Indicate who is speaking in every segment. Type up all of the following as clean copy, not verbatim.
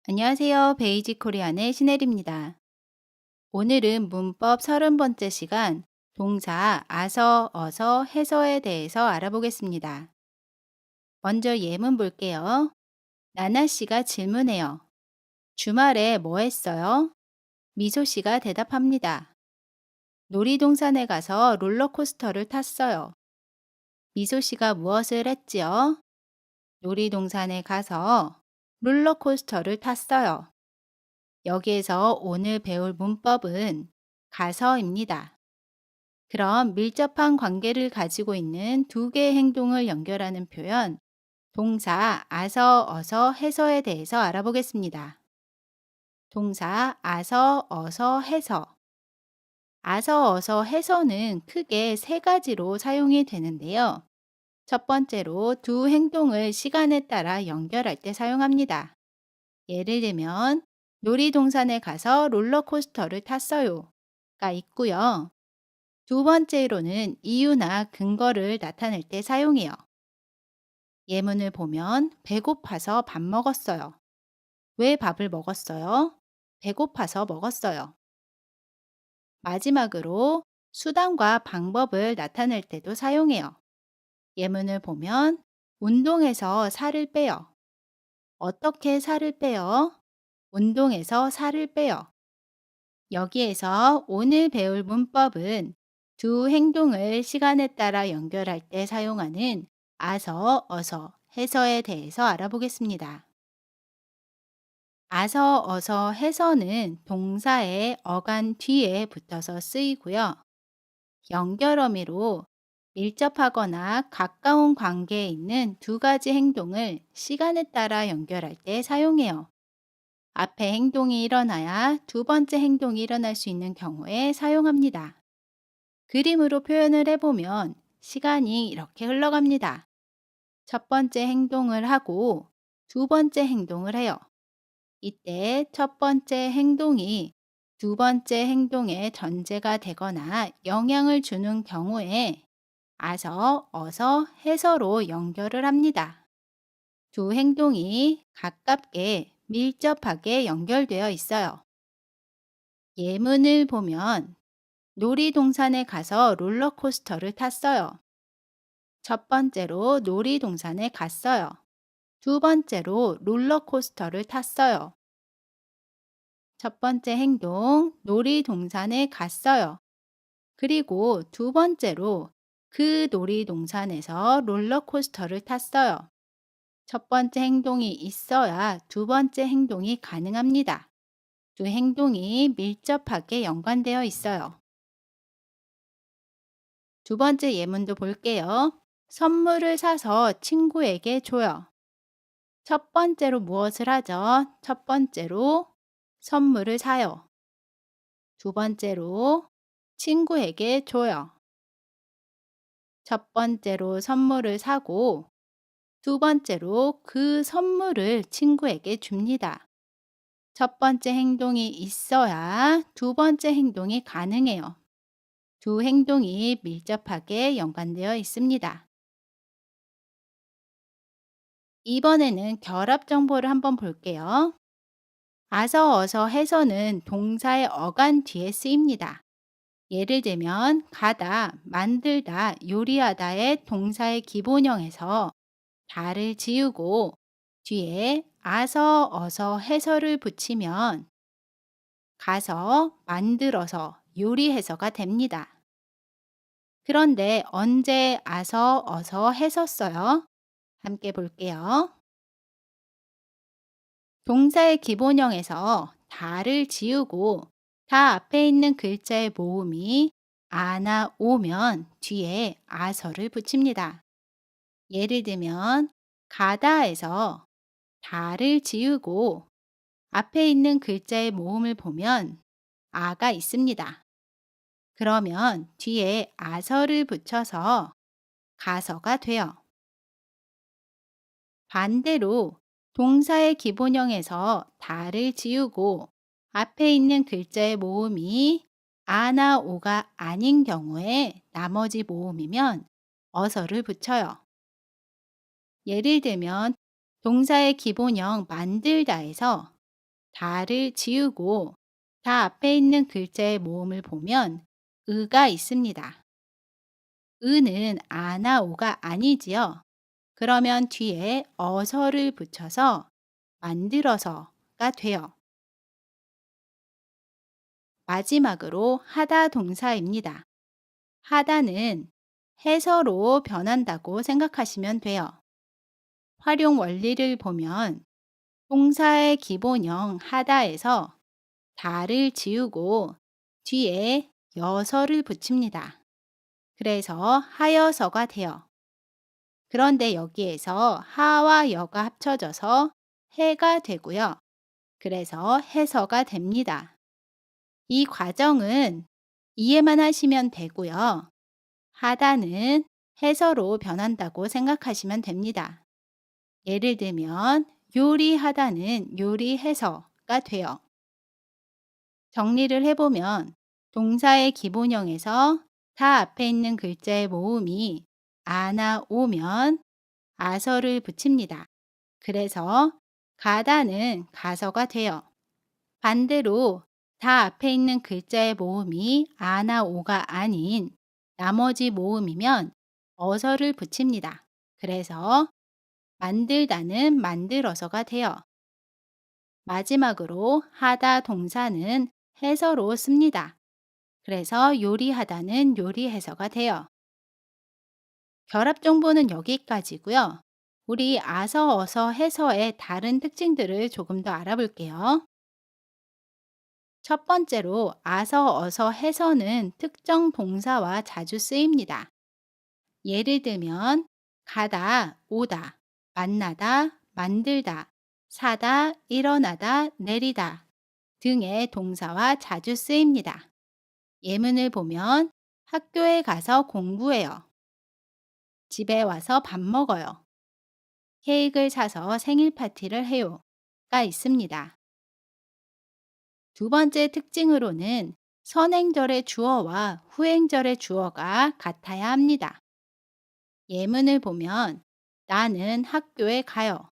Speaker 1: 안녕하세요. 베이직 코리안의 신혜리입니다. 오늘은 문법 30번째 시간 동사 아서, 어서, 해서에 대해서 알아보겠습니다. 먼저 예문 볼게요. 나나 씨가 질문해요. 주말에 뭐 했어요? 미소 씨가 대답합니다. 놀이동산에 가서 롤러코스터를 탔어요. 미소 씨가 무엇을 했지요? 놀이동산에 가서 롤러코스터를 탔어요. 여기에서 오늘 배울 문법은 가서입니다. 그럼 밀접한 관계를 가지고 있는 두 개의 행동을 연결하는 표현, 동사 아서, 어서, 해서에 대해서 알아보겠습니다. 동사 아서, 어서, 해서. 아서, 어서, 해서는 크게 세 가지로 사용이 되는데요. 첫 번째로 두 행동을 시간에 따라 연결할 때 사용합니다. 예를 들면 놀이동산에 가서 롤러코스터를 탔어요가 있고요. 두 번째로는 이유나 근거를 나타낼 때 사용해요. 예문을 보면 배고파서 밥 먹었어요. 왜 밥을 먹었어요? 배고파서 먹었어요. 마지막으로 수단과 방법을 나타낼 때도 사용해요. 예문을 보면 운동해서 살을 빼요. 어떻게 살을 빼요? 운동해서 살을 빼요. 여기에서 오늘 배울 문법은 두 행동을 시간에 따라 연결할 때 사용하는 아서, 어서, 해서에 대해서 알아보겠습니다. 아서, 어서, 해서는 동사의 어간 뒤에 붙어서 쓰이고요. 연결 어미로 밀접하거나 가까운 관계에 있는 두 가지 행동을 시간에 따라 연결할 때 사용해요. 앞에 행동이 일어나야 두 번째 행동이 일어날 수 있는 경우에 사용합니다. 그림으로 표현을 해보면 시간이 이렇게 흘러갑니다. 첫 번째 행동을 하고 두 번째 행동을 해요. 이때 첫 번째 행동이 두 번째 행동의 전제가 되거나 영향을 주는 경우에 아서, 어서, 해서로 연결을 합니다. 두 행동이 가깝게 밀접하게 연결되어 있어요. 예문을 보면 놀이동산에 가서 롤러코스터를 탔어요. 첫 번째로 놀이동산에 갔어요. 두 번째로 롤러코스터를 탔어요. 첫 번째 행동, 놀이동산에 갔어요. 그리고 두 번째로 그 놀이동산에서 롤러코스터를 탔어요. 첫 번째 행동이 있어야 두 번째 행동이 가능합니다. 두 행동이 밀접하게 연관되어 있어요. 두 번째 예문도 볼게요. 선물을 사서 친구에게 줘요. 첫 번째로 무엇을 하죠? 첫 번째로 선물을 사요. 두 번째로 친구에게 줘요. 첫 번째로 선물을 사고 두 번째로 그 선물을 친구에게 줍니다. 첫 번째 행동이 있어야 두 번째 행동이 가능해요. 두 행동이 밀접하게 연관되어 있습니다. 이번에는 결합 정보를 한번 볼게요. 아서, 어서, 해서는 동사의 어간 뒤에 쓰입니다. 예를 들면 가다, 만들다, 요리하다의 동사의 기본형에서 다를 지우고 뒤에 아서, 어서, 해서를 붙이면 가서, 만들어서, 요리해서가 됩니다. 그런데 언제 아서, 어서, 해서 써요? 함께 볼게요. 동사의 기본형에서 다를 지우고 다 앞에 있는 글자의 모음이 아나 오면 뒤에 아서를 붙입니다. 예를 들면 가다에서 다를 지우고 앞에 있는 글자의 모음을 보면 아가 있습니다. 그러면 뒤에 아서를 붙여서 가서가 돼요. 반대로 동사의 기본형에서 다를 지우고 앞에 있는 글자의 모음이 아나 오가 아닌 경우에 나머지 모음이면 어서를 붙여요. 예를 들면 동사의 기본형 만들다에서 다를 지우고 다 앞에 있는 글자의 모음을 보면 의가 있습니다. 의는 아나 오가 아니지요. 그러면 뒤에 어서를 붙여서 만들어서가 돼요. 마지막으로 하다 동사입니다. 하다는 해서로 변한다고 생각하시면 돼요. 활용 원리를 보면 동사의 기본형 하다에서 다를 지우고 뒤에 여서를 붙입니다. 그래서 하여서가 돼요. 그런데 여기에서 하와 여가 합쳐져서 해가 되고요. 그래서 해서가 됩니다. 이 과정은 이해만 하시면 되고요. 하다는 해서로 변한다고 생각하시면 됩니다. 예를 들면 요리하다는 요리해서가 돼요. 정리를 해보면 동사의 기본형에서 다 앞에 있는 글자의 모음이 아나 오면 아서를 붙입니다. 그래서 가다는 가서가 돼요. 반대로 다 앞에 있는 글자의 모음이 아나 오가 아닌 나머지 모음이면 어서를 붙입니다. 그래서 만들다는 만들어서가 돼요. 마지막으로 하다 동사는 해서로 씁니다. 그래서 요리하다는 요리해서가 돼요. 결합 정보는 여기까지고요. 우리 아서, 어서, 해서의 다른 특징들을 조금 더 알아볼게요. 첫 번째로 아서, 어서, 해서는 특정 동사와 자주 쓰입니다. 예를 들면 가다, 오다, 만나다, 만들다, 사다, 일어나다, 내리다 등의 동사와 자주 쓰입니다. 예문을 보면 학교에 가서 공부해요. 집에 와서 밥 먹어요. 케이크를 사서 생일 파티를 해요. 가 있습니다. 두 번째 특징으로는 선행절의 주어와 후행절의 주어가 같아야 합니다. 예문을 보면 나는 학교에 가요.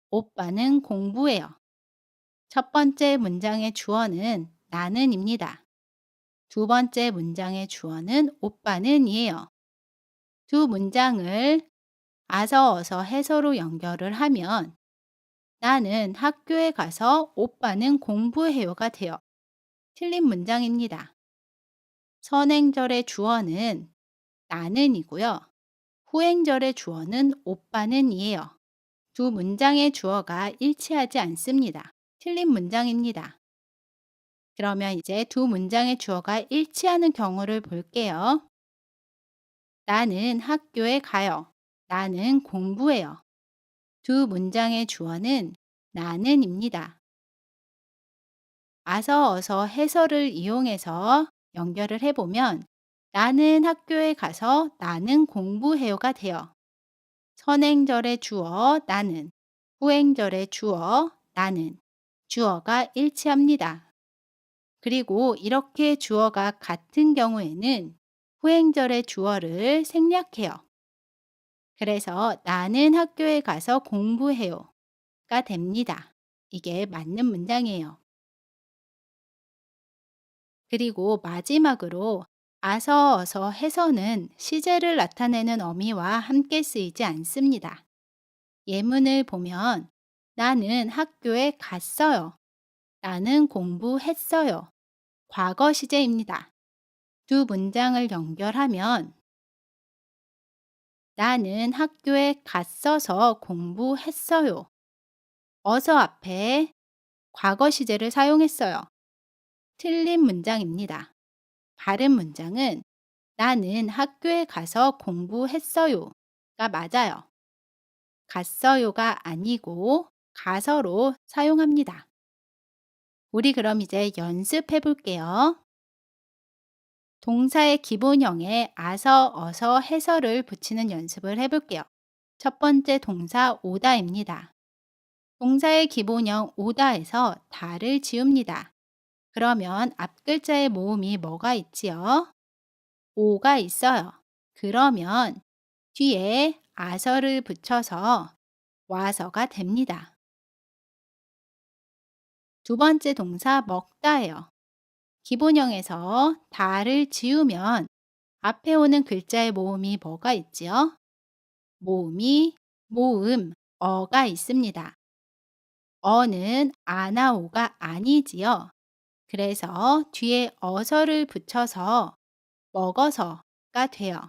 Speaker 1: 오빠는 공부해요. 첫 번째 문장의 주어는 나는입니다. 두 번째 문장의 주어는 오빠는이에요. 두 문장을 아서, 어서, 해서로 연결을 하면 나는 학교에 가서 오빠는 공부해요가 돼요. 틀린 문장입니다. 선행절의 주어는 나는이고요. 후행절의 주어는 오빠는이에요. 두 문장의 주어가 일치하지 않습니다. 틀린 문장입니다. 그러면 이제 두 문장의 주어가 일치하는 경우를 볼게요. 나는 학교에 가요. 나는 공부해요. 두 문장의 주어는 나는입니다. 아서, 어서, 해서를 이용해서 연결을 해보면 나는 학교에 가서 나는 공부해요가 돼요. 선행절의 주어 나는, 후행절의 주어 나는, 주어가 일치합니다. 그리고 이렇게 주어가 같은 경우에는 후행절의 주어를 생략해요. 그래서 나는 학교에 가서 공부해요가 됩니다. 이게 맞는 문장이에요. 그리고 마지막으로 아서, 어서, 해서는 시제를 나타내는 어미와 함께 쓰이지 않습니다. 예문을 보면 나는 학교에 갔어요. 나는 공부했어요. 과거 시제입니다. 두 문장을 연결하면 나는 학교에 갔어서 공부했어요. 어서 앞에 과거 시제를 사용했어요. 틀린 문장입니다. 바른 문장은 나는 학교에 가서 공부했어요가 맞아요. 갔어요가 아니고 가서로 사용합니다. 우리 그럼 이제 연습해 볼게요. 동사의 기본형에 아서, 어서, 해서를 붙이는 연습을 해볼게요. 첫 번째 동사 오다입니다. 동사의 기본형 오다에서 다를 지웁니다. 그러면 앞 글자의 모음이 뭐가 있지요? 오가 있어요. 그러면 뒤에 아서를 붙여서 와서가 됩니다. 두 번째 동사 먹다예요. 기본형에서 다를 지우면 앞에 오는 글자의 모음이 뭐가 있지요? 모음이 모음, 어가 있습니다. 어는 아나 오가 아니지요. 그래서 뒤에 어서를 붙여서 먹어서가 돼요.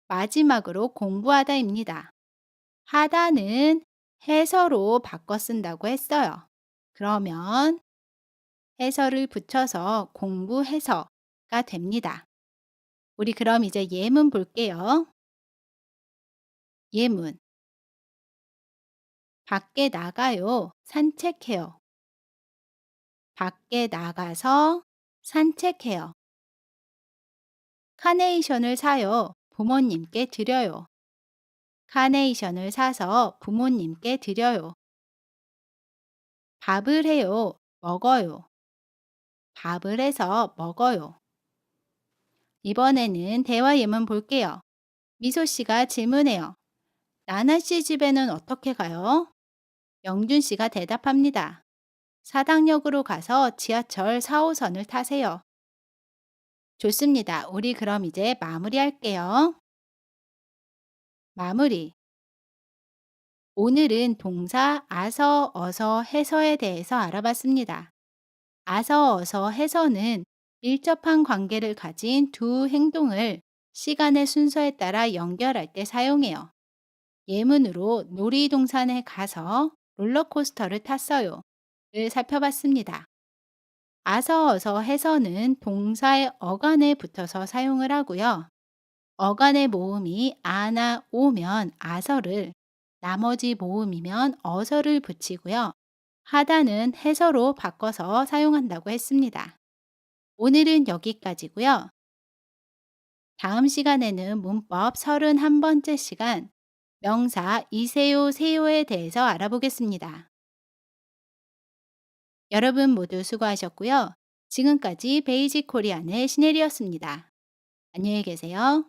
Speaker 1: 마지막으로 공부하다입니다. 하다는 해서로 바꿔 쓴다고 했어요. 그러면 해서를 붙여서 공부해서가 됩니다. 우리 그럼 이제 예문 볼게요. 예문. 밖에 나가요. 산책해요. 밖에 나가서 산책해요. 카네이션을 사요. 부모님께 드려요. 카네이션을 사서 부모님께 드려요. 밥을 해요. 먹어요. 밥을 해서 먹어요. 이번에는 대화 예문 볼게요. 미소 씨가 질문해요. 나나 씨 집에는 어떻게 가요? 영준 씨가 대답합니다. 사당역으로 가서 지하철 4호선을 타세요. 좋습니다. 우리 그럼 이제 마무리할게요. 마무리. 오늘은 동사 아서, 어서, 해서에 대해서 알아봤습니다. 아서, 어서, 해서는 밀접한 관계를 가진 두 행동을 시간의 순서에 따라 연결할 때 사용해요. 예문으로 놀이동산에 가서 롤러코스터를 탔어요. 를 살펴봤습니다. 아서, 어서, 해서는 동사의 어간에 붙어서 사용을 하고요. 어간의 모음이 아나 오면 아서를, 나머지 모음이면 어서를 붙이고요. 하다는 해서로 바꿔서 사용한다고 했습니다. 오늘은 여기까지고요. 다음 시간에는 문법 31번째 시간 명사 이세요, 세요에 대해서 알아보겠습니다. 여러분 모두 수고하셨고요. 지금까지 베이직 코리안의 신혜리였습니다. 안녕히 계세요.